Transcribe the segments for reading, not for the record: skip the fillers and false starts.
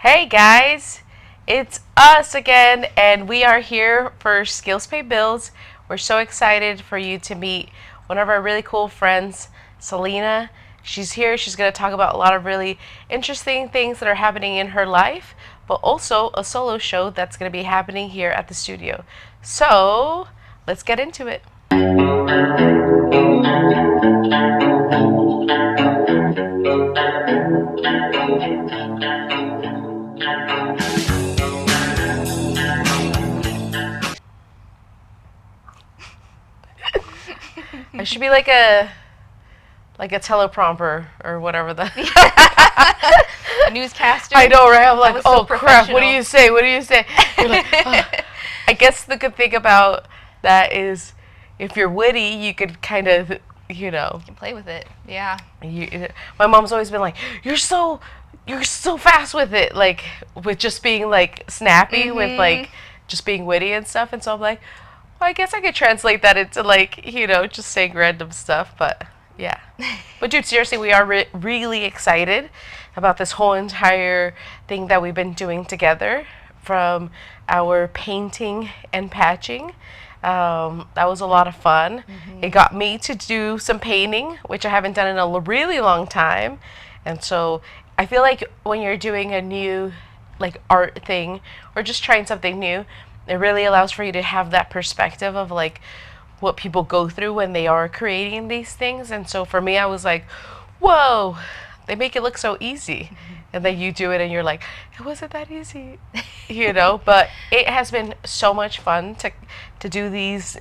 Hey guys, it's us again, and we are here for Skills Pay Bills. We're so excited for you to meet one of our really cool friends, Selena. She's here. She's going to talk about a lot of really interesting things that are happening in her life, but also a solo show that's going to be happening here at the studio. So, let's get into it. I should be like a teleprompter or whatever the A newscaster. I know, right? I'm like, was oh so crap, what do you say? What do you say? You're like, oh. professional. I guess the good thing about that is if you're witty, you could kind of, Play with it. Yeah. my mom's always been like, you're so fast with it, like with just being like snappy with like just being witty and stuff. And so I'm like, well, I guess I could translate that into like, just saying random stuff, but yeah. But dude, seriously, we are really excited about this whole entire thing that we've been doing together, from our painting and patching. That was a lot of fun. It got me to do some painting, which I haven't done in a really long time. And so I feel like when you're doing a new like art thing or just trying something new, it really allows for you to have that perspective of like what people go through when they are creating these things. And so for me, I was like, whoa, they make it look so easy. And then you do it and you're like, it wasn't that easy, But it has been so much fun to do these,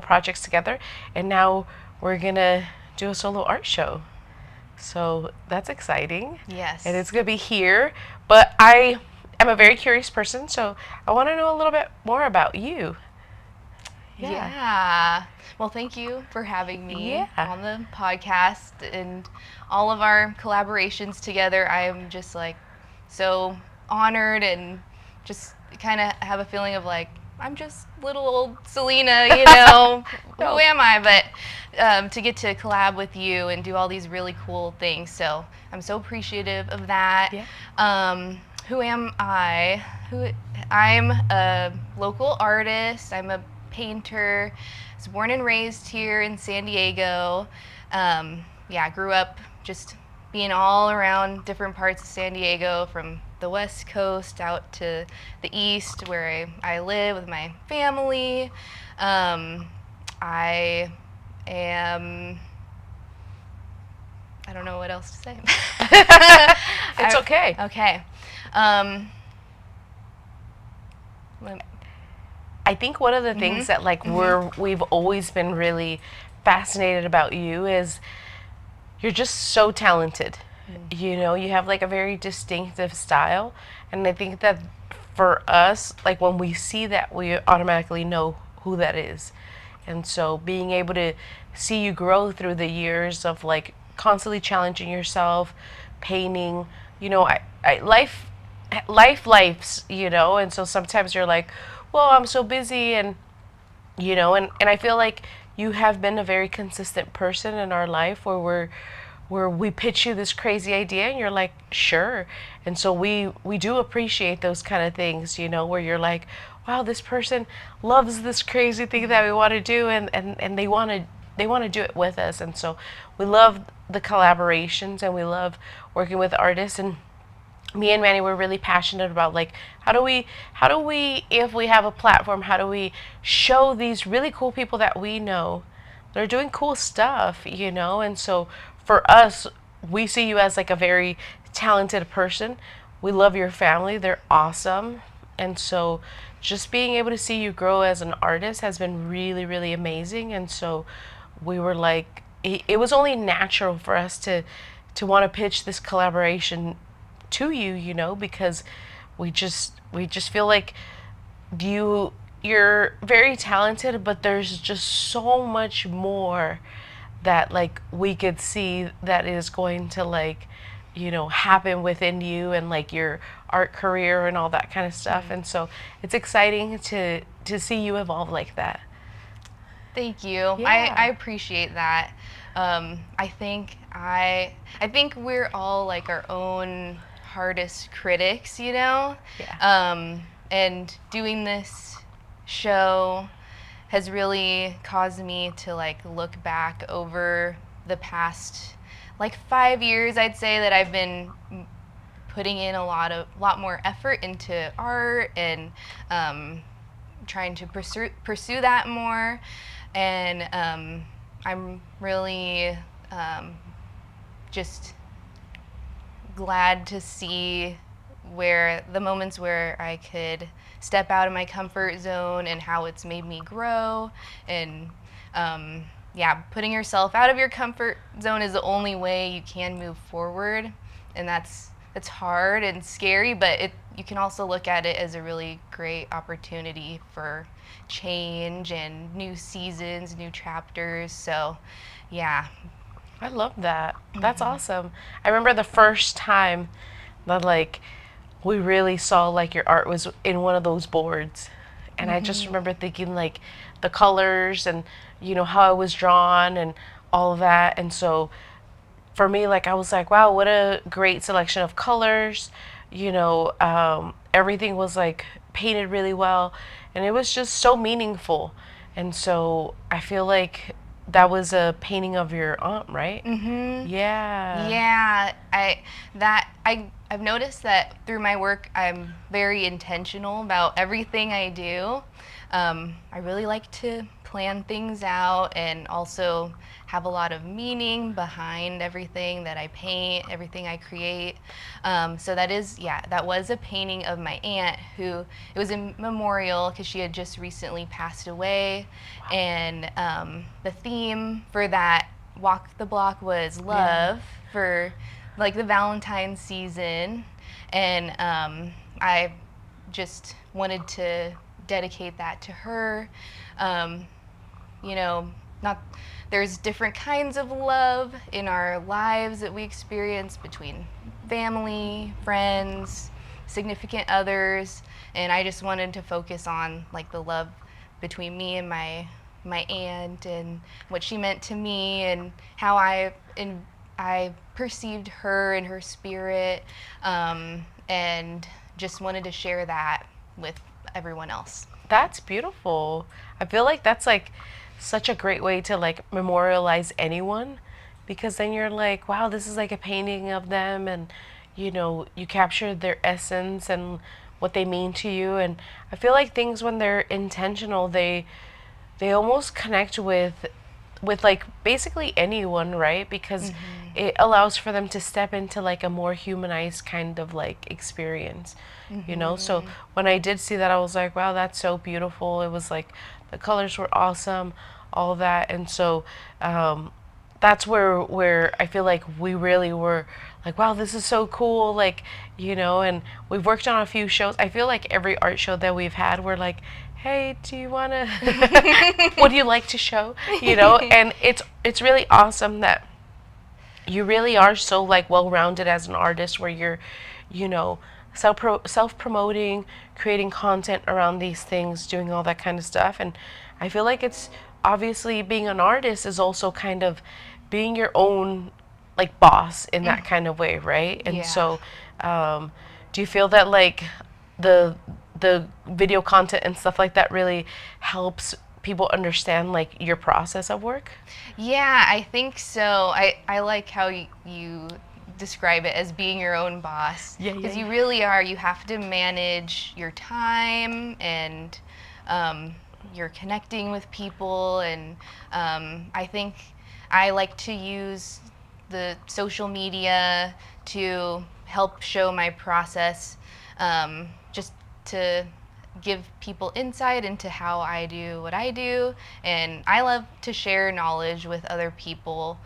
projects together. And now we're going to do a solo art show. So that's exciting. Yes. And it's going to be here. But I am a very curious person, so I want to know a little bit more about you. Yeah. Well, thank you for having me Yeah. on the podcast and all of our collaborations together. I am just like so honored and just kind of have a feeling of like I'm just little old Selena, No. Who am I? But to get to collab with you and do all these really cool things, so I'm so appreciative of that. Yeah. Who am I? I'm a local artist. I'm a painter. I was born and raised here in San Diego. I grew up just being all around different parts of San Diego, from the West Coast out to the East, where I live with my family. I am. I don't know what else to say. It's okay. Okay. I think one of the things that like we've always been really fascinated about you is you're just so talented. You have like a very distinctive style, and I think that for us, like when we see that, we automatically know who that is. And so being able to see you grow through the years of like constantly challenging yourself, painting, life's, and so sometimes you're like, well, I'm so busy, and and I feel like you have been a very consistent person in our life where we pitch you this crazy idea and you're like, sure. And so we do appreciate those kind of things, where you're like, wow, this person loves this crazy thing that we want to do, and they want to do it with us. And so we love the collaborations, and we love working with artists. And me and Manny were really passionate about like how do we if we have a platform, how do we show these really cool people that we know that are doing cool stuff, and so for us, we see you as like a very talented person. We love your family, they're awesome. And so just being able to see you grow as an artist has been really, really amazing. And so we were like, it was only natural for us to want to pitch this collaboration to you, because we just feel like you're very talented, but there's just so much more that like we could see that is going to like happen within you and like your art career and all that kind of stuff. And so it's exciting to see you evolve like that. Thank you. Yeah. I appreciate that. I think we're all like our own hardest critics, you know? Yeah. And doing this show has really caused me to like look back over the past like 5 years, I'd say, that I've been putting in a lot more effort into art and trying to pursue that more. And I'm really just glad to see where the moments where I could step out of my comfort zone and how it's made me grow. And yeah, putting yourself out of your comfort zone is the only way you can move forward, and that's hard and scary, but you can also look at it as a really great opportunity for change and new seasons, new chapters. So yeah. I love that. That's awesome. I remember the first time that like we really saw like your art was in one of those boards. And I just remember thinking like the colors and how it was drawn and all of that. And so for me, like I was like, wow, what a great selection of colors. Everything was like painted really well, and it was just so meaningful. And so I feel like that was a painting of your aunt, right? Yeah. Yeah, I've noticed that through my work, I'm very intentional about everything I do. I really like to plan things out and also have a lot of meaning behind everything that I paint, everything I create. So that was a painting of my aunt it was a memorial because she had just recently passed away. And the theme for that walk the block was love for like the Valentine season. And I just wanted to dedicate that to her. Not there's different kinds of love in our lives that we experience between family, friends, significant others, and I just wanted to focus on like the love between me and my aunt and what she meant to me and how I perceived her and her spirit, and just wanted to share that with everyone else. That's beautiful. I feel like that's like such a great way to like memorialize anyone, because then you're like, wow, this is like a painting of them, and you capture their essence and what they mean to you. And I feel like things, when they're intentional, they almost connect with like basically anyone, right? Because it allows for them to step into like a more humanized kind of like experience. So when I did see that, I was like, wow, that's so beautiful. It was like the colors were awesome, all that. And so that's where I feel like we really were like, wow, this is so cool, like, and we've worked on a few shows. I feel like every art show that we've had, we're like, hey, do you want to what do you like to show? And it's really awesome that you really are so like well-rounded as an artist, where you're self-promoting, creating content around these things, doing all that kind of stuff. And I feel like it's obviously, being an artist is also kind of being your own like boss in that kind of way, right? And Yeah. so do you feel that like the video content and stuff like that really helps people understand like your process of work? Yeah, I think so. I like how you describe it as being your own boss. Yeah, Because yeah. you really are. You have to manage your time and you're connecting with people. And I think I like to use the social media to help show my process, just to give people insight into how I do what I do. And I love to share knowledge with other people.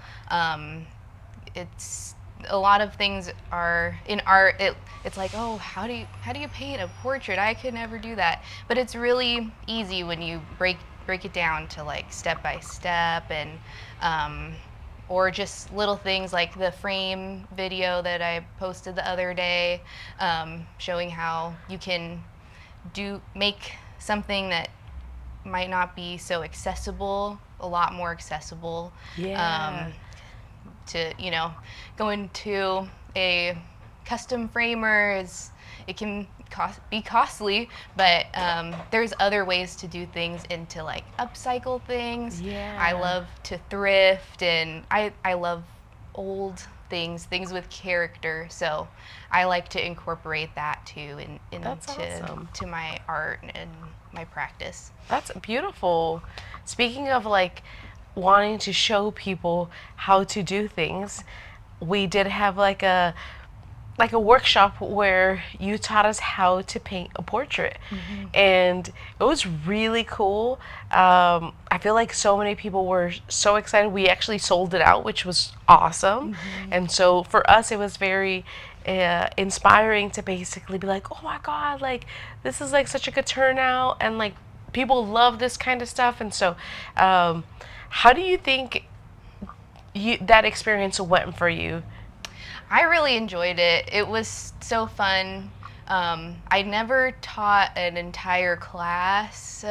It's a lot of things are in art. It's like, oh, how do you paint a portrait? I could never do that. But it's really easy when you break it down to like step by step, and or just little things like the frame video that I posted the other day, showing how you can make something that might not be so accessible a lot more accessible. Yeah. To go into a custom framers. It can be costly, but there's other ways to do things and to like upcycle things. Yeah. I love to thrift, and I love old things with character. So I like to incorporate that too That's awesome. to my art and my practice. That's beautiful. Speaking of like wanting to show people how to do things, we did have like a workshop where you taught us how to paint a portrait, and it was really cool. I feel like so many people were so excited. We actually sold it out, which was awesome. And so for us, it was very inspiring to basically be like, oh my god, like this is like such a good turnout, and like people love this kind of stuff. And so, how do you think that experience went for you? I really enjoyed it. It was so fun. I never taught an entire class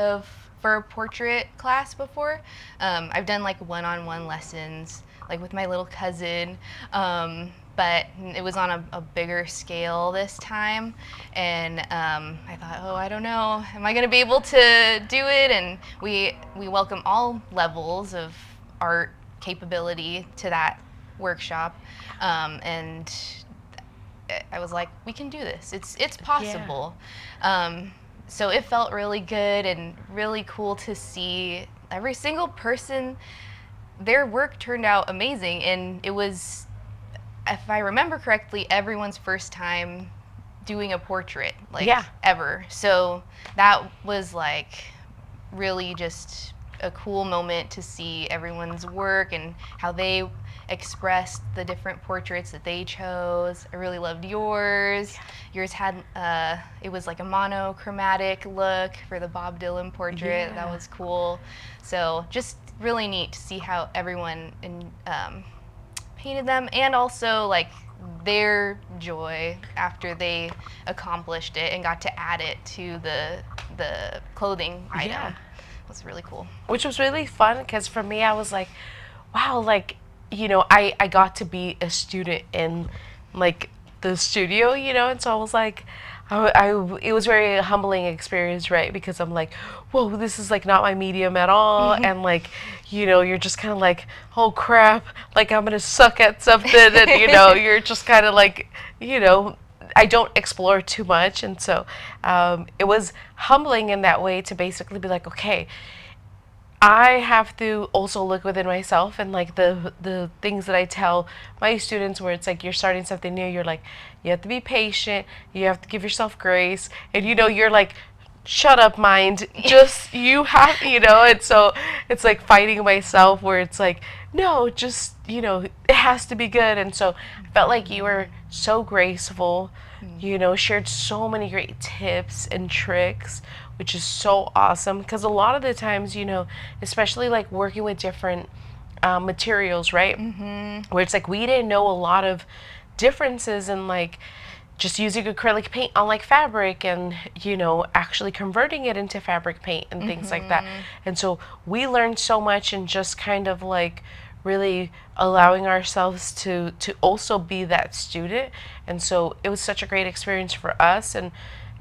for a portrait class before. I've done like one-on-one lessons, like with my little cousin, but it was on a bigger scale this time. And I thought, oh, I don't know, am I going to be able to do it? And we welcome all levels of art capability to that workshop, and I was like, we can do this. It's possible. So it felt really good and really cool to see every single person. Their work turned out amazing, and it was, if I remember correctly, everyone's first time doing a portrait, like ever. So that was like really just a cool moment to see everyone's work and how they expressed the different portraits that they chose. I really loved yours. Yours had it was like a monochromatic look for the Bob Dylan portrait. That was cool. So just really neat to see how everyone painted them, and also like their joy after they accomplished it and got to add it to the clothing item. Was really cool. Which was really fun, because for me, I was like, wow, like, you know, I got to be a student in like the studio, you know, and so I was like, it was very humbling experience, right? Because I'm like, whoa, this is like not my medium at all, and like, you know, you're just kind of like, oh crap, like I'm gonna suck at something, and you know, you're just kind of like, you know, I don't explore too much, and so it was humbling in that way to basically be like, okay, I have to also look within myself, and like the things that I tell my students, where it's like you're starting something new, you're like, you have to be patient, you have to give yourself grace, and you know, you're like, shut up mind, just you have, you know, and so it's like fighting myself, where it's like, no, just, you know, it has to be good. And so I felt like you were so graceful, you know, shared so many great tips and tricks, which is so awesome, because a lot of the times, you know, especially like working with different materials, right? Where it's like we didn't know a lot of differences in like just using acrylic paint on like fabric, and you know, actually converting it into fabric paint and things like that. And so we learned so much, and just kind of like really allowing ourselves to also be that student. And so it was such a great experience for us, and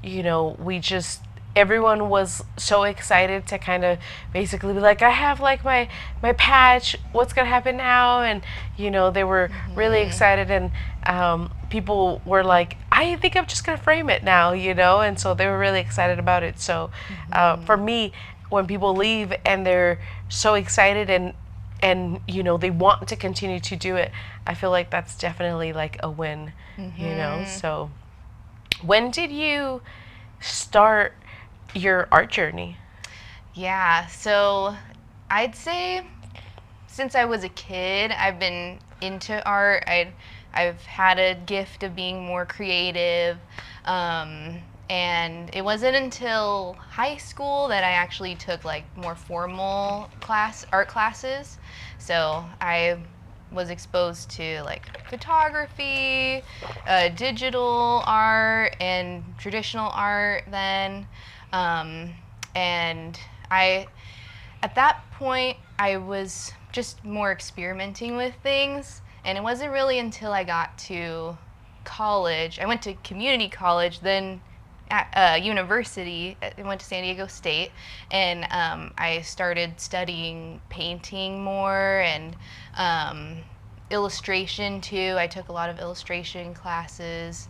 you know, we just, everyone was so excited to kind of basically be like, I have like my patch, what's gonna happen now? And you know, they were really excited, and people were like, I think I'm just gonna frame it now, you know, and so they were really excited about it. So for me, when people leave and they're so excited, and you know, they want to continue to do it, I feel like that's definitely like a win, you know. So when did you start your art journey? Yeah, so I'd say since I was a kid, I've been into art. I've had a gift of being more creative, and it wasn't until high school that I actually took like more formal art classes. So I was exposed to like photography, digital art, and traditional art then. And at that point, I was just more experimenting with things, and it wasn't really until I got to college, I went to community college, then at university. I went to San Diego State, and I started studying painting more and illustration too. I took a lot of illustration classes,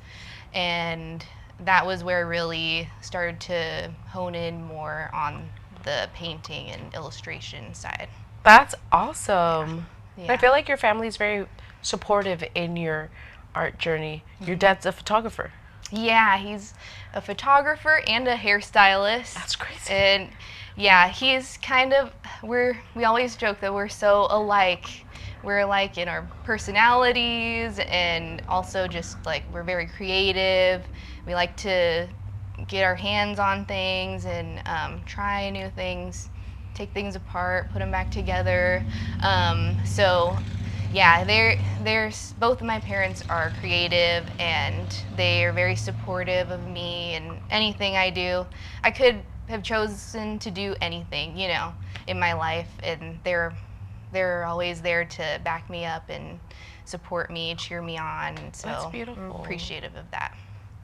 and that was where I really started to hone in more on the painting and illustration side. That's awesome. Yeah. I feel like your family's very supportive in your art journey. Your dad's a photographer. Yeah, he's a photographer and a hairstylist. That's crazy. And yeah, he's kind of we always joke that we're so alike. We're alike in our personalities, and also just like we're very creative. We like to get our hands on things and try new things, take things apart, put them back together. So yeah, there's both of my parents are creative, and they are very supportive of me and anything I do. I could have chosen to do anything, you know, in my life, and they're always there to back me up and support me, cheer me on. And so That's beautiful. I'm appreciative of that.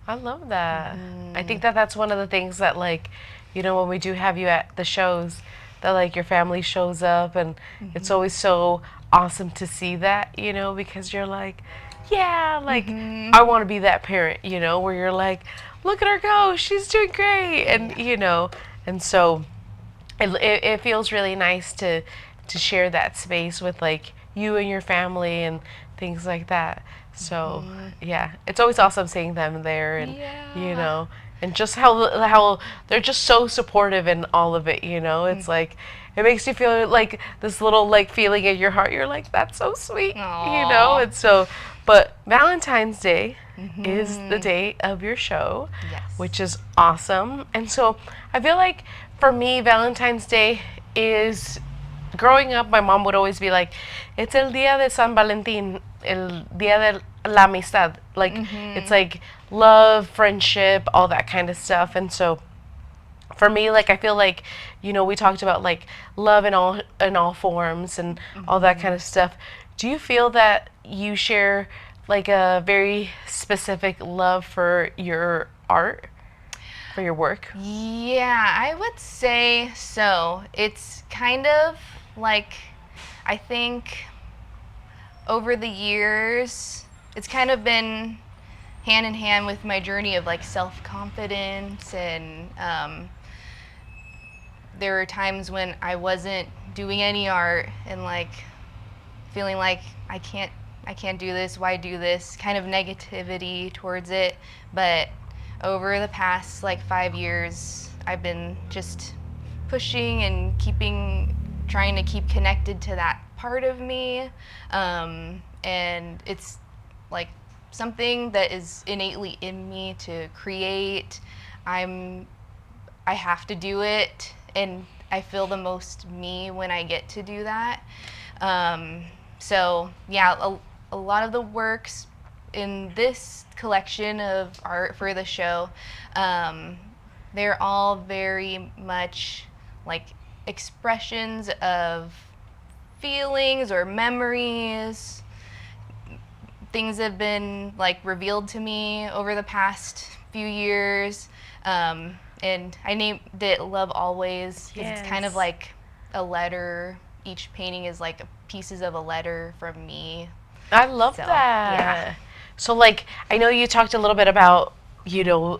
I love that. I think that that's one of the things that, like, you know, when we do have you at the shows, that like your family shows up, and it's always so awesome to see that, you know, because you're like, yeah, like I want to be that parent, you know, where you're like, look at her go, she's doing great, and you know, and so it feels really nice to share that space with like you and your family and things like that. So yeah, it's always awesome seeing them there, and you know, and just how they're just so supportive in all of it, you know. It's like it makes you feel like this little like feeling in your heart. You're like, that's so sweet, you know. And so, but Valentine's Day is the day of your show, which is awesome. And so I feel like for me, Valentine's Day is, growing up, my mom would always be like, it's el día de San Valentín, el día de la amistad. Like, it's like love, friendship, all that kind of stuff. And so for me, like, I feel like, you know, we talked about like love in all forms and all that kind of stuff. Do you feel that you share like a very specific love for your art, for your work? Yeah, I would say so. It's kind of like, I think over the years, it's kind of been hand in hand with my journey of like self-confidence, and there were times when I wasn't doing any art and like feeling like I can't do this, why do this, kind of negativity towards it. But over the past like 5 years, I've been just pushing and trying to keep connected to that part of me, and it's like something that is innately in me to create. I have to do it, and I feel the most me when I get to do that. So yeah, a lot of the works in this collection of art for the show, they're all very much like expressions of feelings or memories, things that have been like revealed to me over the past few years. And I named it Love Always because it's kind of like a letter. Each painting is like pieces of a letter from me. I love that. Yeah. So like, I know you talked a little bit about, you know,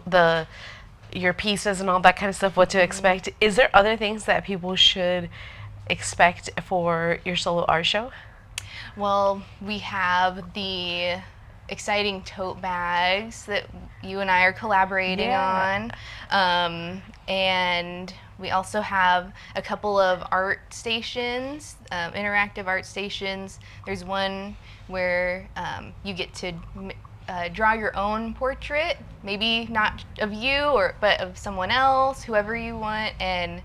your pieces and all that kind of stuff, what to expect. Is there other things that people should expect for your solo art show? Well, we have the exciting tote bags that you and I are collaborating on. And we also have a couple of art stations, interactive art stations. There's one where you get to draw your own portrait, maybe not of you, but of someone else, whoever you want, and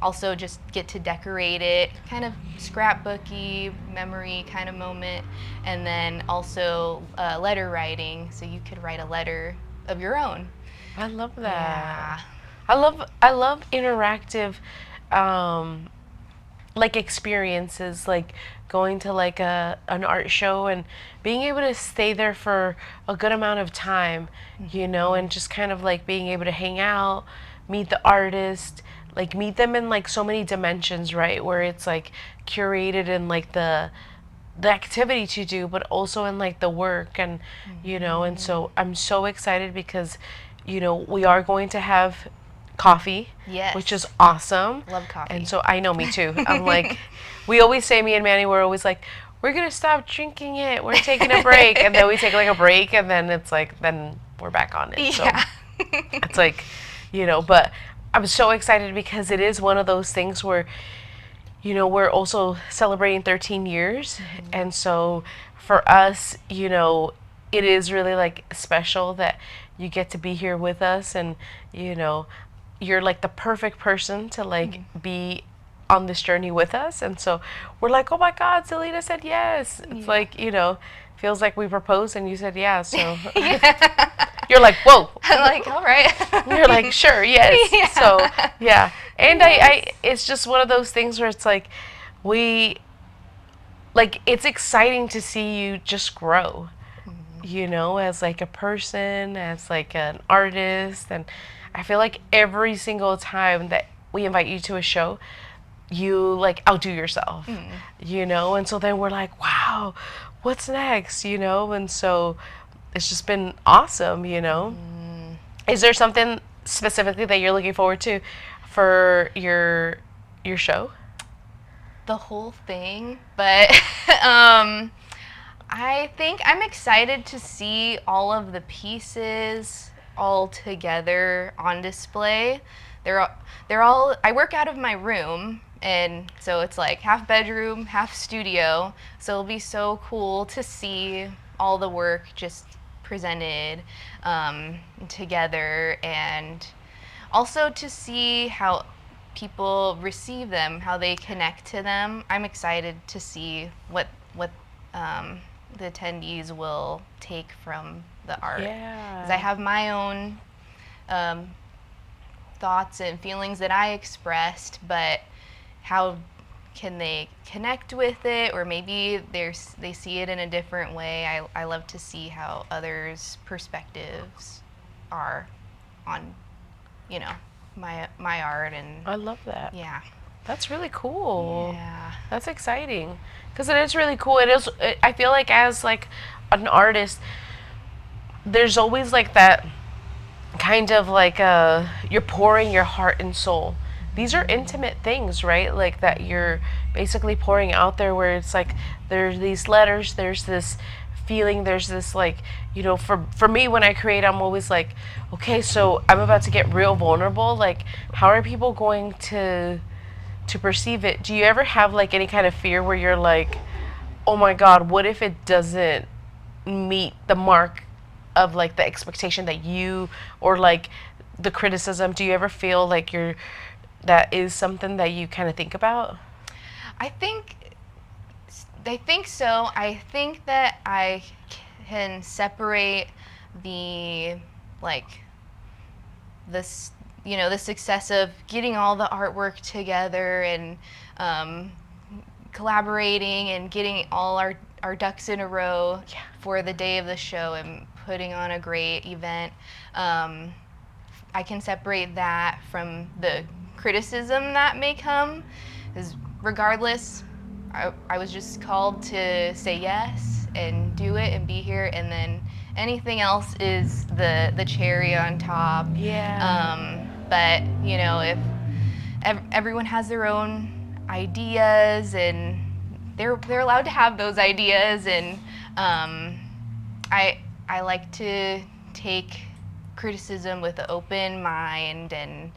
also just get to decorate it, kind of scrapbooky, memory kind of moment, and then also letter writing, so you could write a letter of your own. I love that. Yeah. I love interactive like experiences, like going to like an art show and being able to stay there for a good amount of time, you know, and just kind of like being able to hang out, meet the artist, like meet them in like so many dimensions, right? Where it's like curated in like the activity to do, but also in like the work and you know, and so I'm so excited because you know, we are going to have coffee, Yes. which is awesome. Love coffee. And so I know, me too. I'm like, we always say, me and Manny, we're always like, we're gonna stop drinking it. We're taking a break, and then we take like a break, and then it's like, then we're back on it. Yeah. So it's like, you know, but I'm so excited because it is one of those things where, you know, we're also celebrating 13 years, and so for us, you know, it is really like special that you get to be here with us, and you know, you're like the perfect person to like be on this journey with us. And so we're like, oh my God, Selena said yes. It's like, you know, feels like we proposed and you said yeah. So you're like, whoa. I'm like, all right. You're like, sure, yes. Yeah. So yeah. And I it's just one of those things where it's like we like it's exciting to see you just grow. You know, as like a person, as like an artist. And I feel like every single time that we invite you to a show, you like outdo yourself, you know? And so then we're like, wow, what's next, you know? And so it's just been awesome, you know? Is there something specifically that you're looking forward to for your show? The whole thing, but I think I'm excited to see all of the pieces all together on display. They're all I work out of my room, and so it's like half bedroom, half studio. So it'll be so cool to see all the work just presented together, and also to see how people receive them, how they connect to them. I'm excited to see what the attendees will take from the art. Yeah. 'Cause I have my own thoughts and feelings that I expressed, but how can they connect with it, or maybe they see it in a different way. I love to see how others' perspectives are on, you know, my art. And I love that. yeah. That's really cool. Yeah. That's exciting because it is really cool. It is. I feel like as like an artist, there's always like that kind of like you're pouring your heart and soul. These are intimate things, right? Like that you're basically pouring out there, where it's like there's these letters, there's this feeling, there's this like, you know, for me when I create, I'm always like, okay, so I'm about to get real vulnerable. Like, how are people going to perceive it? Do you ever have like any kind of fear where you're like, oh my God, what if it doesn't meet the mark of like the expectation that you, or like the criticism? Do you ever feel like that is something that you kind of think about? I think so. I think that I can separate the this, you know, the success of getting all the artwork together and collaborating and getting all our ducks in a row for the day of the show and putting on a great event. I can separate that from the criticism that may come, because regardless, I was just called to say yes and do it and be here, and then anything else is the cherry on top. Yeah. But you know, if everyone has their own ideas, and they're allowed to have those ideas, and I like to take criticism with an open mind, and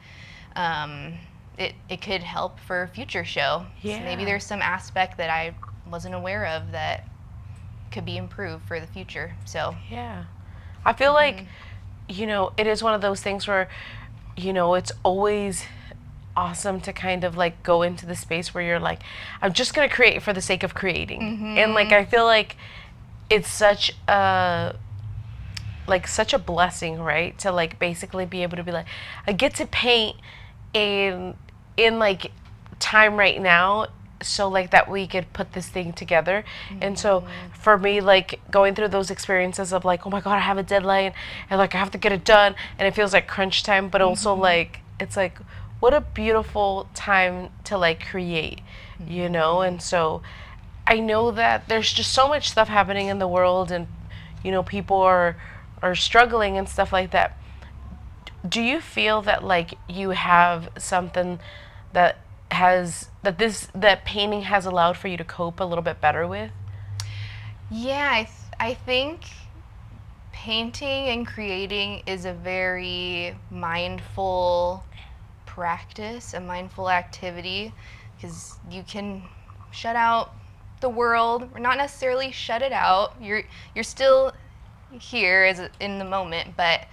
it could help for a future show. Yeah. So maybe there's some aspect that I wasn't aware of that could be improved for the future. So yeah, I feel like, you know, it is one of those things where, you know, it's always awesome to kind of like go into the space where you're like, I'm just gonna create for the sake of creating. And like I feel like it's such a blessing, right? To like basically be able to be like, I get to paint in like time right now so like that we could put this thing together. And so for me, like going through those experiences of like, oh my god, I have a deadline and like I have to get it done, and it feels like crunch time, but also like it's like what a beautiful time to like create, you know. And so I know that there's just so much stuff happening in the world, and you know, people are struggling and stuff like that. Do you feel that like you have something that that painting has allowed for you to cope a little bit better with? Yeah, I think painting and creating is a very mindful practice, a mindful activity, because you can shut out the world, or not necessarily shut it out. You're still here in the moment, but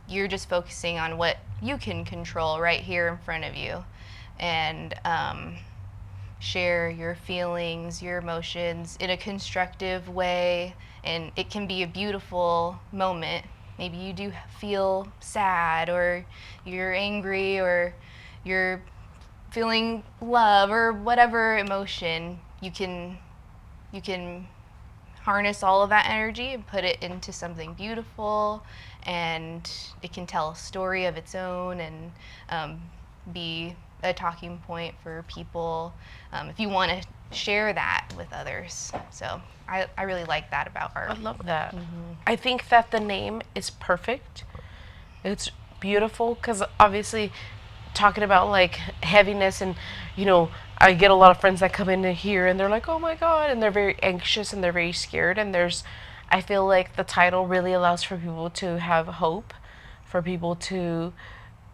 you're just focusing on what you can control right here in front of you, and share your feelings, your emotions in a constructive way, and it can be a beautiful moment. Maybe you do feel sad, or you're angry, or you're feeling love, or whatever emotion. You can harness all of that energy and put it into something beautiful, and it can tell a story of its own, and be a talking point for people, if you want to share that with others. So I really like that about art. I love that. I think that the name is perfect. It's beautiful because obviously talking about like heaviness, and you know, I get a lot of friends that come in here and they're like, oh my god, and they're very anxious and they're very scared, and I feel like the title really allows for people to have hope, for people to,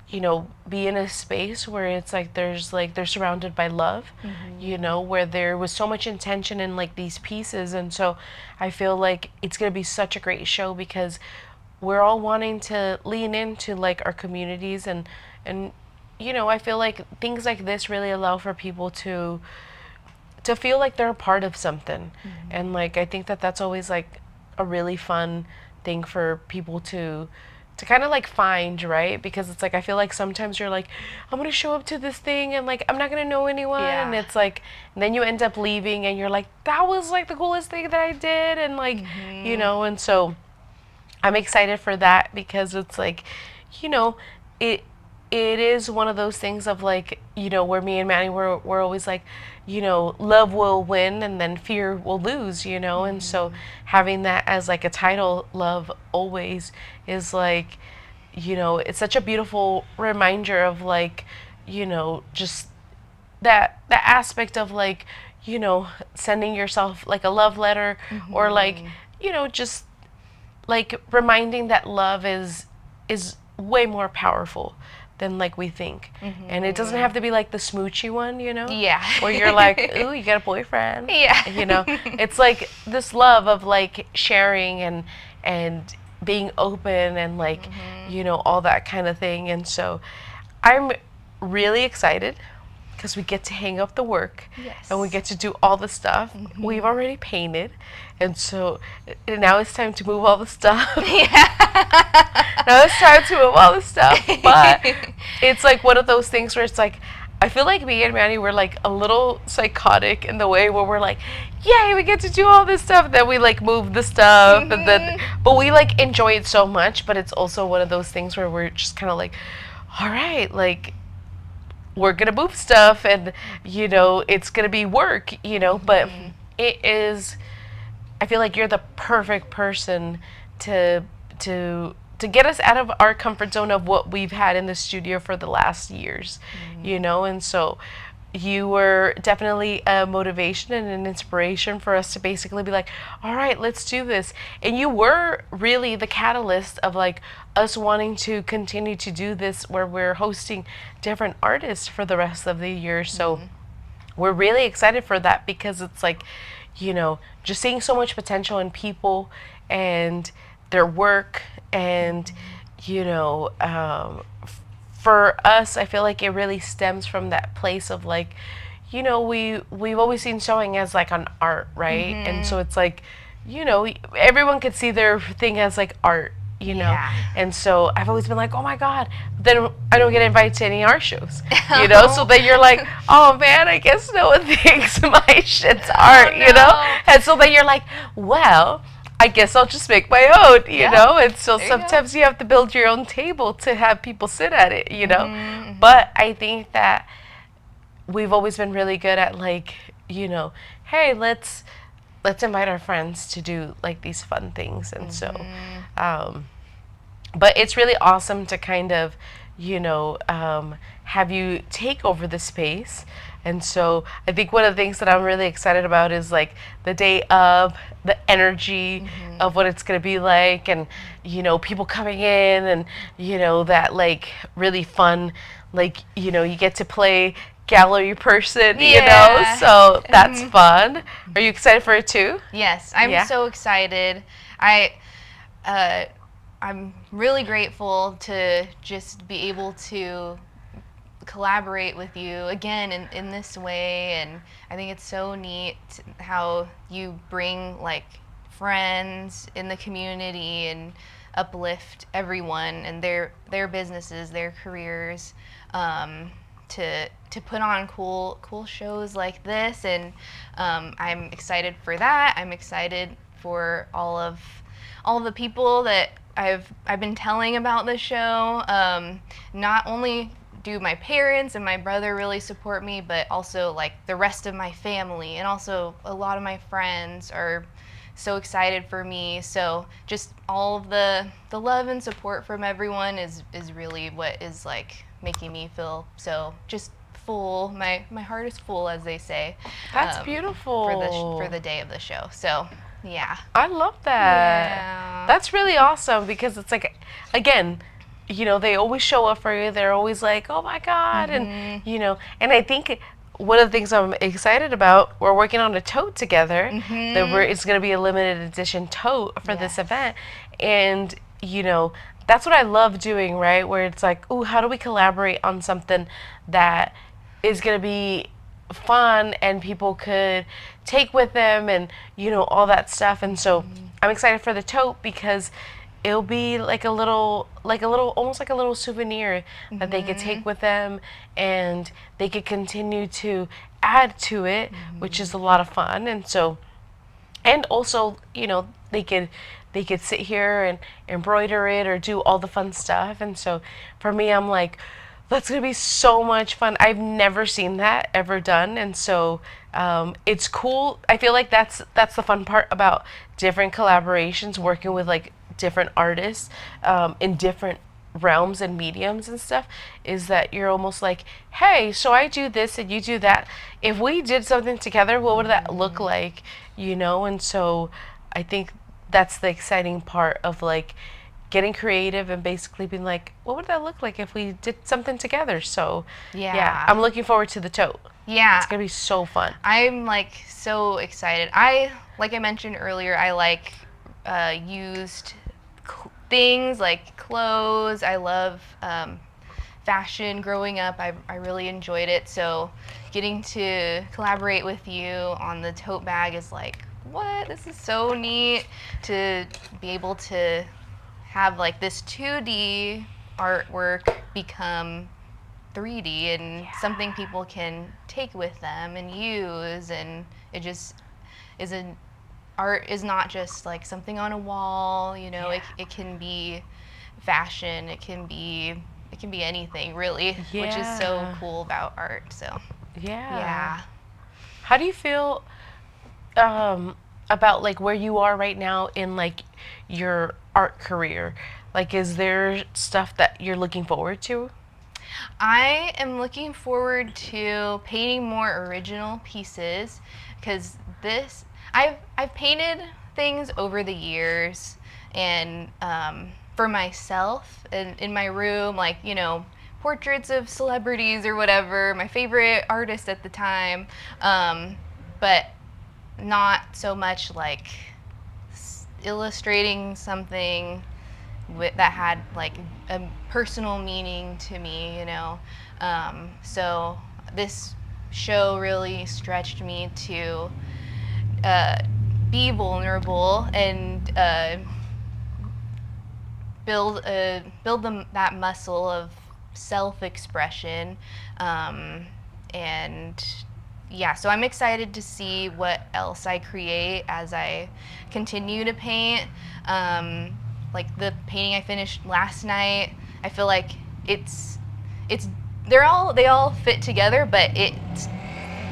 you know, be in a space where it's like they're surrounded by love, you know, where there was so much intention in like these pieces. And so I feel like it's going to be such a great show because we're all wanting to lean into like our communities, and you know, I feel like things like this really allow for people to feel like they're a part of something. And like I think that that's always like a really fun thing for people to kind of like find, right? Because it's like I feel like sometimes you're like, I'm gonna show up to this thing and like I'm not gonna know anyone, Yeah. and it's like, and then you end up leaving and you're like, that was like the coolest thing that I did, and like, you know. And so I'm excited for that because it's like, you know, it is one of those things of like, you know, where me and Manny we're always like, you know, love will win and then fear will lose, you know. And so having that as like a title, love always, is like, you know, it's such a beautiful reminder of like, you know, just that aspect of like, you know, sending yourself like a love letter, or like, you know, just like reminding that love is way more powerful than like we think. And it doesn't have to be like the smoochy one, you know? Yeah. Where you're like, ooh, you got a boyfriend. Yeah. You know? It's like this love of like sharing and being open and like, you know, all that kind of thing. And so I'm really excited because we get to hang up the work. Yes. And we get to do all the stuff. We've already painted, and so now it's time to move all the stuff. Now it's time to move all the stuff. But it's like one of those things where it's like, I feel like me and Manny were like a little psychotic in the way where we're like, yay, we get to do all this stuff. Then we like move the stuff, and then, but we like enjoy it so much. But it's also one of those things where we're just kind of like, all right, like, we're gonna move stuff, and you know, it's gonna be work, you know. But it is, I feel like you're the perfect person to get us out of our comfort zone of what we've had in the studio for the last years, you know. And so you were definitely a motivation and an inspiration for us to basically be like, all right, let's do this. And you were really the catalyst of like us wanting to continue to do this, where we're hosting different artists for the rest of the year. So we're really excited for that because it's like, you know, just seeing so much potential in people and their work. And you know, for us, I feel like it really stems from that place of like, you know, we've always seen sewing as like an art, right? And so it's like, you know, everyone could see their thing as like art, you know. Yeah. And so I've always been like, oh my God. But then I don't get invited to any art shows, you know. So then you're like, oh man, I guess no one thinks my shit's art, you know. no. And so then you're like, well, I guess I'll just make my own, you Yeah. know. And so There you go. sometimes you have to build your own table to have people sit at it, you know. Mhm. But I think that we've always been really good at, like, you know, hey, let's invite our friends to do like these fun things. And so but it's really awesome to kind of, you know, have you take over the space. And so I think one of the things that I'm really excited about is like the day of, the energy of what it's going to be like, and, you know, people coming in, and, you know, that like really fun, like, you know, you get to play gallery person, you know, Yeah. so that's fun. Are you excited for it too? Yes, I'm Yeah. so excited. I'm really grateful to just be able to collaborate with you again in this way, and I think it's so neat how you bring like friends in the community and uplift everyone and their businesses, their careers, to put on cool shows like this, and I'm excited for that. I'm excited for all of the people that I've been telling about the show. Not only do my parents and my brother really support me, but also like the rest of my family, and also a lot of my friends are so excited for me. So just all of the love and support from everyone is really what is like making me feel so just full. My heart is full, as they say. That's beautiful. For the day of the show. So yeah. I love that. Yeah. That's really awesome, because it's like, again, you know, they always show up for you. They're always like, oh my God. And, you know, and I think one of the things I'm excited about, we're working on a tote together. It's going to be a limited edition tote for this event. And, you know, that's what I love doing, right? Where it's like, ooh, how do we collaborate on something that is going to be fun and people could take with them, and, you know, all that stuff. And so I'm excited for the tote, because it'll be like a little almost like a little souvenir that they could take with them, and they could continue to add to it, which is a lot of fun. And so, and also, you know, they could sit here and embroider it or do all the fun stuff. And so for me, I'm like, that's gonna be so much fun. I've never seen that ever done, and so it's cool. I feel like that's the fun part about different collaborations, working with like different artists in different realms and mediums and stuff, is that you're almost like, hey, so I do this and you do that. If we did something together, what would that look like? You know, and so I think that's the exciting part of like getting creative and basically being like, what would that look like if we did something together? So yeah, I'm looking forward to the tote. Yeah. It's gonna be so fun. I'm like so excited. Like I mentioned earlier, I like used things like clothes. I love fashion. Growing up, I really enjoyed it. So getting to collaborate with you on the tote bag is like, what? This is so neat to be able to have like this 2D artwork become 3D and something people can take with them and use, and it just is art is not just like something on a wall, you know. It can be fashion, it can be anything really, which is so cool about art. So yeah. How do you feel about like where you are right now in like your art career? Like, is there stuff that you're looking forward to? I am looking forward to painting more original pieces, because I've painted things over the years, and for myself and in my room, like, you know, portraits of celebrities or whatever, my favorite artist at the time, but not so much like illustrating something that had like a personal meaning to me, you know. So this show really stretched me to be vulnerable and that muscle of self-expression, and yeah, so I'm excited to see what else I create as I continue to paint. Like the painting I finished last night, I feel like it's they all fit together, but it's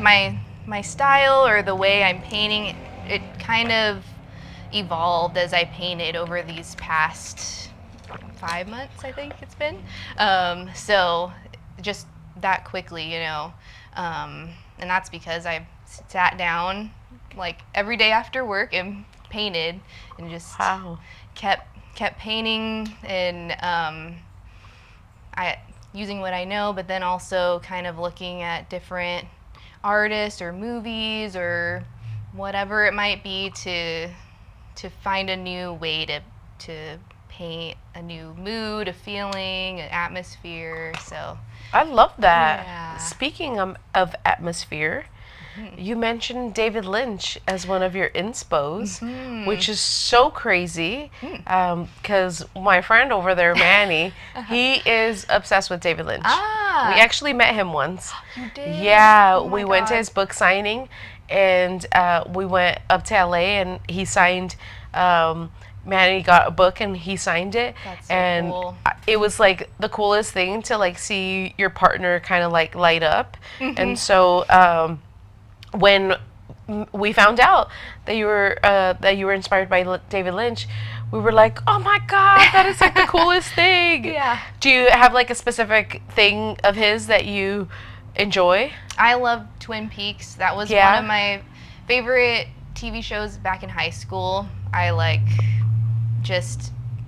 my style or the way I'm painting, it kind of evolved as I painted over these past 5 months, I think it's been. So just that quickly, and that's because I sat down like every day after work and painted and just Wow. kept painting and I using what I know, but then also kind of looking at different artists or movies or whatever it might be to find a new way to paint a new mood, a feeling, an atmosphere. So I love that. Yeah. Speaking of atmosphere, you mentioned David Lynch as one of your inspos, which is so crazy because my friend over there, Manny, he is obsessed with David Lynch. Ah. We actually met him once. You did? Yeah, Oh my we went to God. his book signing, and we went up to LA, and he signed. Manny got a book and he signed it. That's so and cool. it was like the coolest thing to like see your partner kind of like light up. And so when we found out that you were inspired by David Lynch, we were like, oh my God, that is like the coolest thing. Yeah. Do you have like a specific thing of his that you enjoy? I love Twin Peaks. That was Yeah. one of my favorite TV shows back in high school.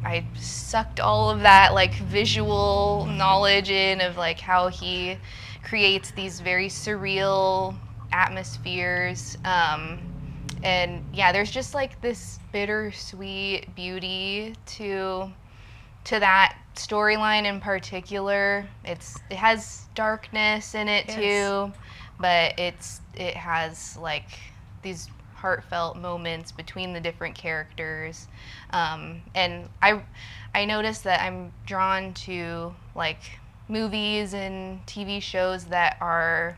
I sucked all of that like visual knowledge in of like how he creates these very surreal atmospheres. And yeah, there's just like this bittersweet beauty to that storyline in particular. It has darkness in it Yes. too, but it has like these heartfelt moments between the different characters. And I noticed that I'm drawn to like movies and TV shows that are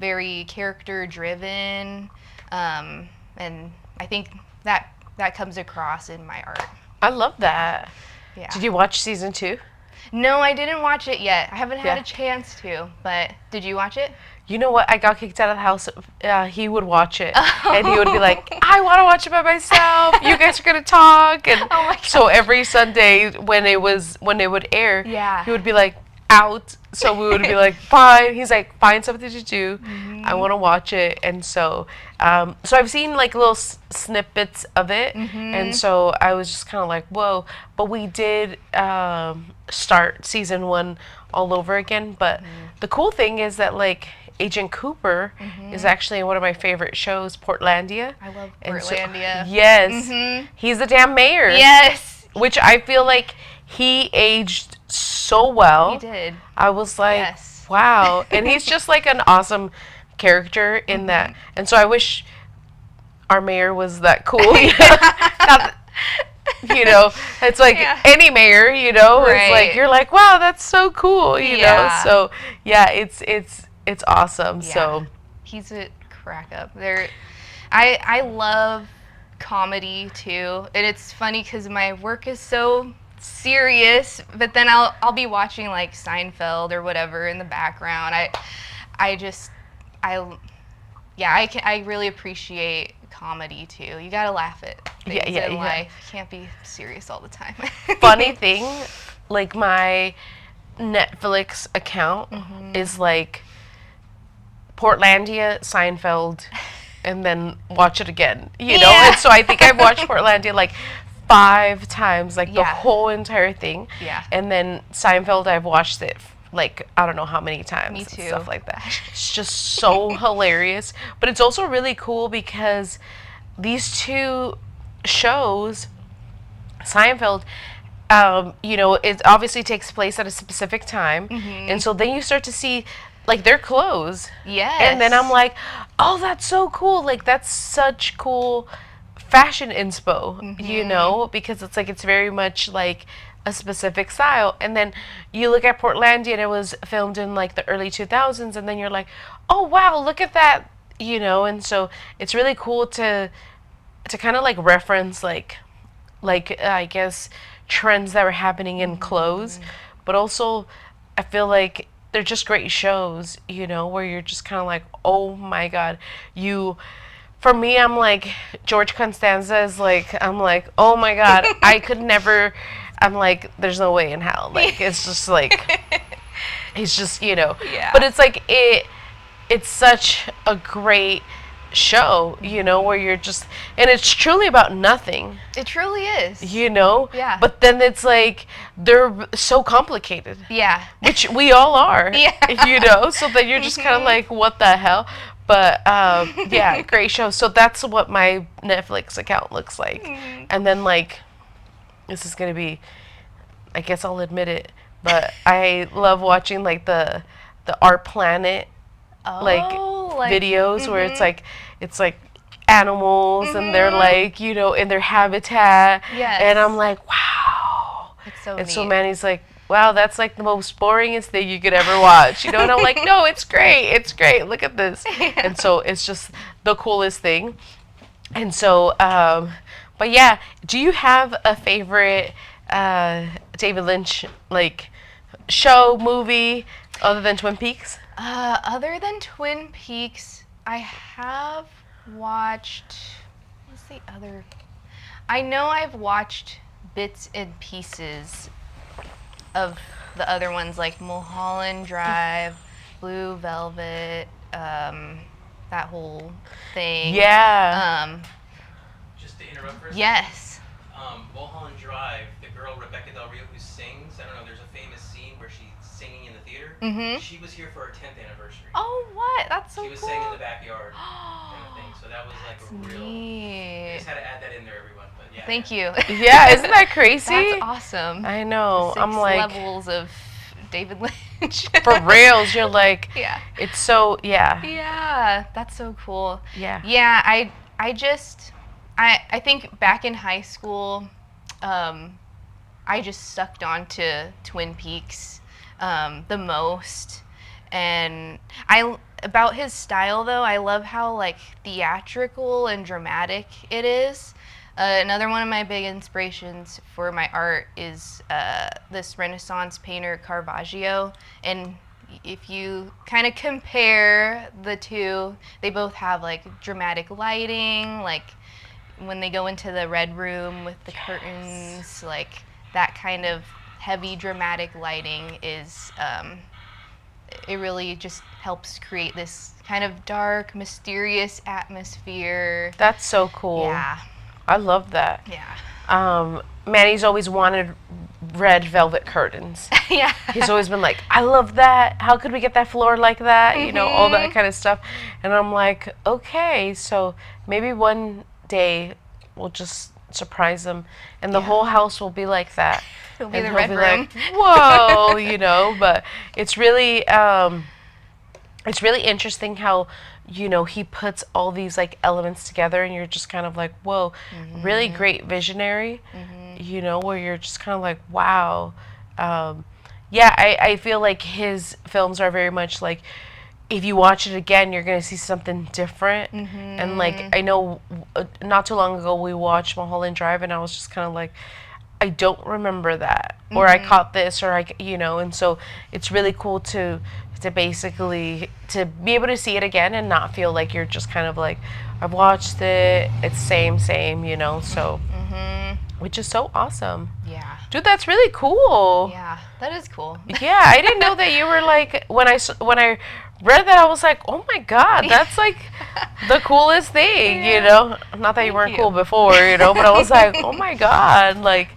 very character driven, and I think that comes across in my art. I love that. Yeah. Did you watch season 2? No, I didn't watch it yet. I haven't had Yeah. a chance to, but did you watch it? You know what? I got kicked out of the house. He would watch it, and he would be like, "I want to watch it by myself. You guys are gonna talk." And Oh my so every Sunday when it would air, Yeah. he would be like, "Out." So we would be like, "Fine." He's like, "Find something to do. I want to watch it." And so I've seen like little snippets of it, and so I was just kind of like, "Whoa!" But we did start season 1 all over again. But the cool thing is that like Agent Cooper is actually one of my favorite shows, Portlandia. I love And so- Portlandia. yes. He's the damn mayor. Yes, Which I feel like he aged so well. he did. I was like, Yes. wow. And he's just like an awesome character in that. And so I wish our mayor was that cool. Not, it's like Yeah. any mayor, it's like Right. you're like, wow, that's so cool, Yeah. So yeah, it's awesome. Yeah. So He's a crack up. I love comedy too, and it's funny because my work is so serious, but then I'll be watching like Seinfeld or whatever in the background. I really appreciate comedy too. You gotta laugh at things in life. You can't be serious all the time. funny thing, like my Netflix account is like Portlandia, Seinfeld, and then watch it again. Yeah. And so I think I've watched Portlandia like 5 times, like the Yeah. whole entire thing. Yeah. And then Seinfeld, I've watched it like I don't know how many times. Me and too. stuff like that. It's just so hilarious, but it's also really cool because these two shows, Seinfeld, it obviously takes place at a specific time, and so then you start to see like their clothes. Yes. And then I'm like, oh, that's so cool. Like that's such cool fashion inspo, because it's like it's very much like a specific style. And then you look at Portlandia and it was filmed in like the early 2000s, and then you're like, oh wow, look at that, and so it's really cool to kind of like reference like I guess trends that were happening in clothes, but also I feel like they're just great shows, where you're just kind of like, oh my god, for me, I'm like, George Constanza is like, I'm like, oh my god, I could never, I'm like, there's no way in hell. Like, it's just like, it's just, Yeah. But it's like, it's such a great show, where you're just, and it's truly about nothing, It truly is. Yeah. But then it's like, they're so complicated. Yeah. Which we all are. Yeah. So then you're just kind of like, what the hell? But yeah, great show. So that's what my Netflix account looks like. And then like, this is gonna be, I guess I'll admit it, but I love watching like the Art Planet like videos where it's like animals and they're like, in their habitat. Yes. And I'm like, wow. It's so And neat. so Manny's like, wow, that's like the most boringest thing you could ever watch, And I'm like, no, it's great, look at this. And so it's just the coolest thing. And so, but yeah, do you have a favorite David Lynch like show, movie, other than Twin Peaks? Other than Twin Peaks, I have watched, what's the other? I know I've watched bits and pieces of the other ones, like Mulholland Drive, Blue Velvet, that whole thing. Yeah. Just to interrupt for a second. Yes. Mulholland Drive, the girl Rebecca Del Rio who sings, I don't know, there's a famous scene where she's singing in the theater. Mm-hmm. She was here for her 10th anniversary. Oh, what? That's so She was cool. singing in the backyard kind of thing. So that was like a real. I Neat. just had to add that in there, everyone. But yeah. Thank you. Yeah, isn't that crazy? That's awesome. I know. The 6 I'm like, levels of David Lynch. for reals, you're like, Yeah. it's so, yeah. Yeah, that's so cool. Yeah. Yeah, I think back in high school, I just sucked on to Twin Peaks the most. And about his style though, I love how like theatrical and dramatic it is. Another one of my big inspirations for my art is this Renaissance painter Caravaggio. And if you kind of compare the two, they both have like dramatic lighting, like when they go into the red room with the curtains, like that kind of heavy dramatic lighting is, it really just helps create this kind of dark, mysterious atmosphere. That's so cool. Yeah. I love that. Yeah. Manny's always wanted red velvet curtains. Yeah. He's always been like, I love that. How could we get that floor like that? All that kind of stuff. And I'm like, okay, so maybe one day we'll just surprise him and the whole house will be like that. It'll be And the he'll red be room. like, whoa, but it's really interesting how he puts all these like elements together and you're just kind of like, whoa, really great visionary, where you're just kind of like, wow. Yeah, I feel like his films are very much like, if you watch it again, you're going to see something different. And like, I know not too long ago we watched Mulholland Drive and I was just kind of like, I don't remember that, or I caught this, or and so it's really cool to basically to be able to see it again and not feel like you're just kind of like, I've watched it, it's same, so which is so awesome. Yeah. Dude, that's really cool. Yeah, that is cool. Yeah, I didn't know that you were like, when I read that, I was like, oh my god, that's like the coolest thing, Not that you weren't cool before, but I was like, oh my god, like,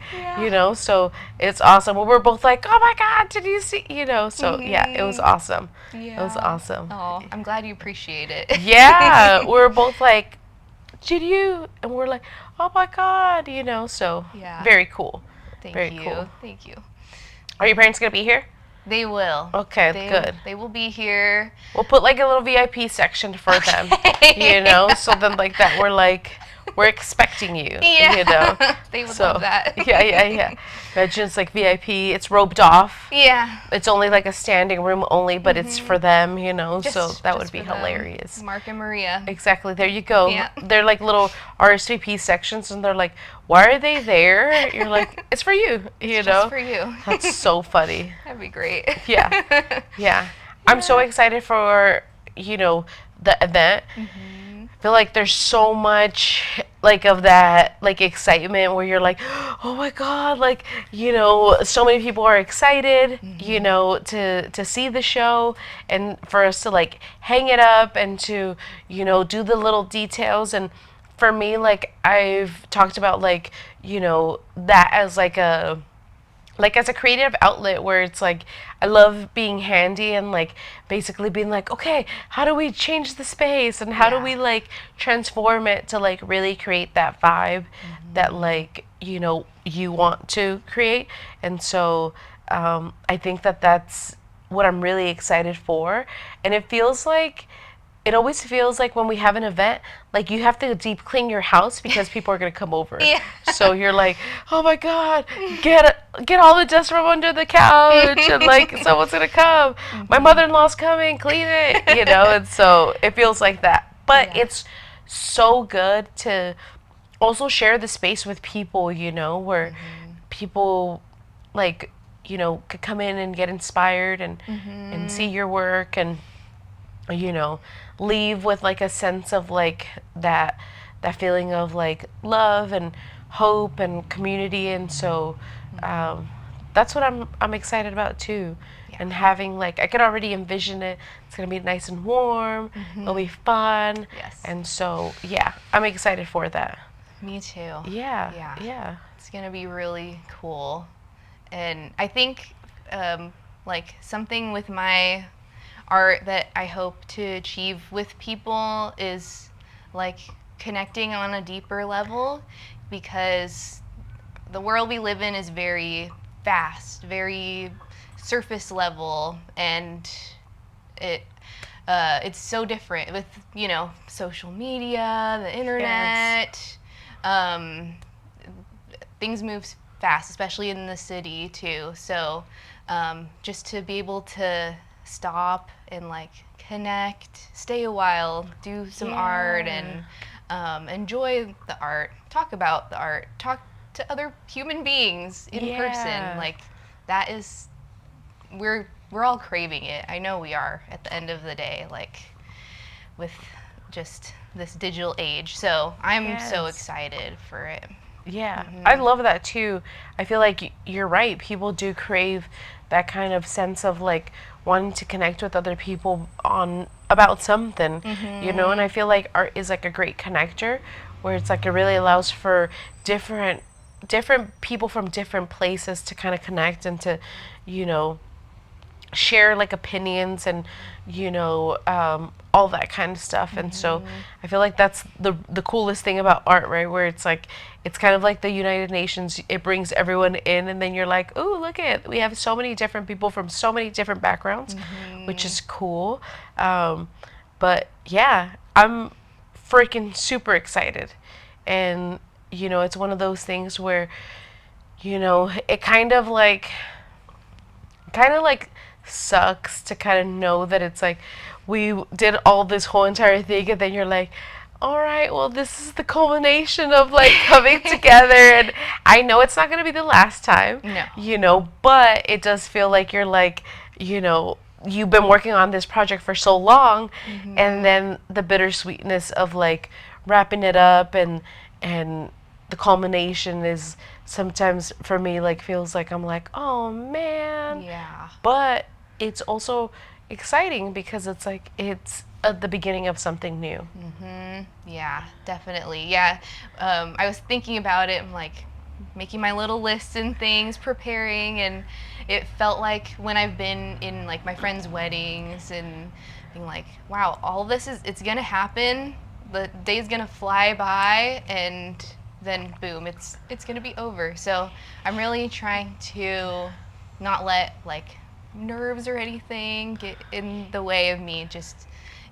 so it's awesome. Well, we're both like, oh my god, did you see, so yeah, it was awesome. Yeah. It was awesome. Oh, I'm glad you appreciate it. Yeah, we were both like, did you? And we're like, oh my god, so Yeah. very cool. Thank Very you. cool. Thank you. Are your parents going to be here? They will. Okay, good. They will be here. We'll put like a little VIP section for them, so then like that we're like, we're expecting you. Yeah. You know, They would love that. yeah. Imagine it's like VIP. It's roped off. Yeah. It's only like a standing room only, but it's for them. You know, so that would Just be for them. hilarious. Mark and Maria. Exactly. There you go. Yeah. They're like little RSVP sections, and they're like, "Why are they there?" You're like, "It's for you." You know. Just for you. That's so funny. That'd be great. Yeah. I'm so excited for, the event. I feel like there's so much like of that like excitement where you're like, oh my god, like, so many people are excited, to see the show and for us to like hang it up and to, do the little details. And for me, like I've talked about like, that as as a creative outlet where it's like I love being handy and like basically being like, okay, how do we change the space and how do we like transform it to like really create that vibe that like you want to create. And so I think that that's what I'm really excited for. And it always feels like when we have an event, like you have to deep clean your house because people are gonna come over. Yeah. So you're like, oh my god, get all the dust from under the couch, and like someone's gonna come. My mother-in-law's coming, clean it, And so it feels like that. But it's so good to also share the space with people, where people like could come in and get inspired and see your work and leave with like a sense of like that feeling of like love and hope and community. And so that's what I'm excited about too. And having like I could already envision it. It's gonna be nice and warm. It'll be fun. Yes. And so I'm excited for that. Me too. Yeah. It's gonna be really cool. And I think like something with my art that I hope to achieve with people is like connecting on a deeper level, because the world we live in is very fast, very surface level, and it's so different with social media, the internet. Things move fast, especially in the city too. So just to be able to stop and like connect, stay a while, do some art, and enjoy the art, talk about the art, talk to other human beings in person. Like that is, we're all craving it. I know we are at the end of the day, like with just this digital age. So I'm so excited for it. Yeah, I love that too. I feel like you're right. People do crave that kind of sense of like wanting to connect with other people about something, And I feel like art is like a great connector, where it's like it really allows for different people from different places to kind of connect and to, share like opinions and all that kind of stuff. And so I feel like that's the coolest thing about art, right? Where it's like it's kind of like the United Nations. It brings everyone in, and then you're like, oh, look at, we have so many different people from so many different backgrounds, which is cool. But yeah, I'm freaking super excited. And it's one of those things where it kind of like sucks to kind of know that it's like we did all this whole entire thing, and then you're like, all right, well, this is the culmination of like coming together, and I know it's not going to be the last time, but it does feel like you're like, you've been working on this project for so long, and then the bittersweetness of like wrapping it up and the culmination is sometimes for me like feels like I'm like, oh man. Yeah. But it's also exciting because it's like it's at the beginning of something new. Yeah, definitely. Yeah. I was thinking about it. I'm like making my little lists and things, preparing, and it felt like when I've been in like my friends' weddings and being like, wow, all this it's gonna happen. The day's gonna fly by, and then boom, it's gonna be over. So I'm really trying to not let like nerves or anything get in the way of me just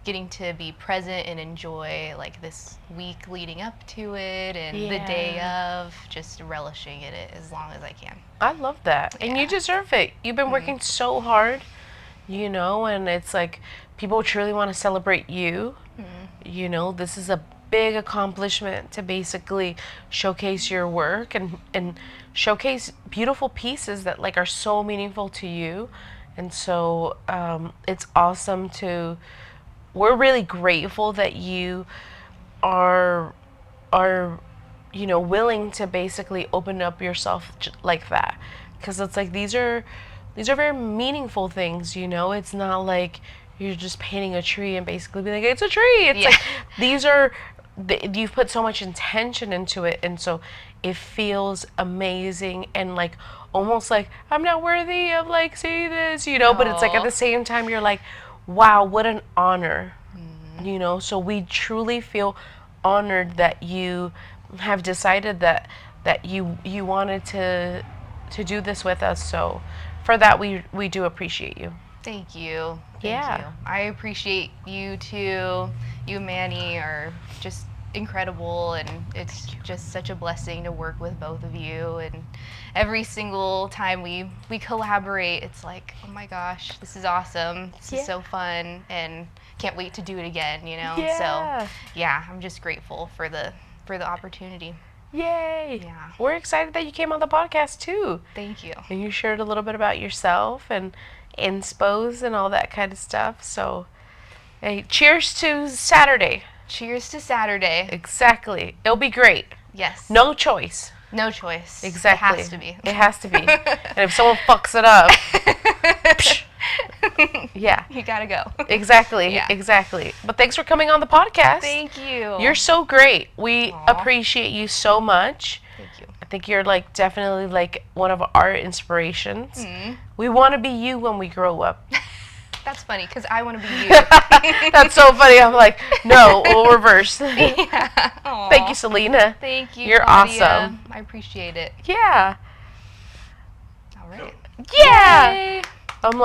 getting to be present and enjoy like this week leading up to it and the day of, just relishing in it as long as I can. I love that. And you deserve it. You've been working so hard, you know, and it's like people truly want to celebrate you. You know, this is a big accomplishment to basically showcase your work and showcase beautiful pieces that like are so meaningful to you. And so it's awesome to, we're really grateful that you are you know, willing to basically open up yourself like that, because it's like these are very meaningful things, you know. It's not like you're just painting a tree and basically be like, it's a tree. It's like these are you've put so much intention into it, and so it feels amazing and like almost like I'm not worthy of like seeing this, you know. But it's like at the same time you're like, wow, what an honor, you know. So we truly feel honored that you have decided that you wanted to do this with us. So for that we do appreciate you. Thank you. Thank Yeah. you. I appreciate you too. You and Manny are just incredible, and it's just such a blessing to work with both of you. And every single time we collaborate, it's like, oh my gosh, this is awesome. This is so fun, and can't wait to do it again, you know? Yeah. So yeah, I'm just grateful for the opportunity. Yay. Yeah. We're excited that you came on the podcast too. Thank you. And you shared a little bit about yourself and inspos and all that kind of stuff. So hey, cheers to Saturday. Cheers to Saturday. Exactly. It'll be great. Yes. No choice. No choice. Exactly. It has to be. It has to be. And if someone fucks it up, psh, yeah. You gotta go. Exactly. Yeah. Exactly. But thanks for coming on the podcast. Thank you. You're so great. We Aw. appreciate you so much. Thank you. I think you're like definitely like one of our inspirations. Mm. We want to be you when we grow up. That's funny because I want to be you. That's so funny. I'm like, no, we'll reverse. Yeah. Aw. Thank you, Selena. Thank you. You're Claudia. awesome. I appreciate it. Yeah. All right. Yeah. Yay. I'm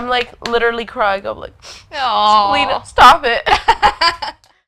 like literally crying. I'm like, Aw. Selena, stop it.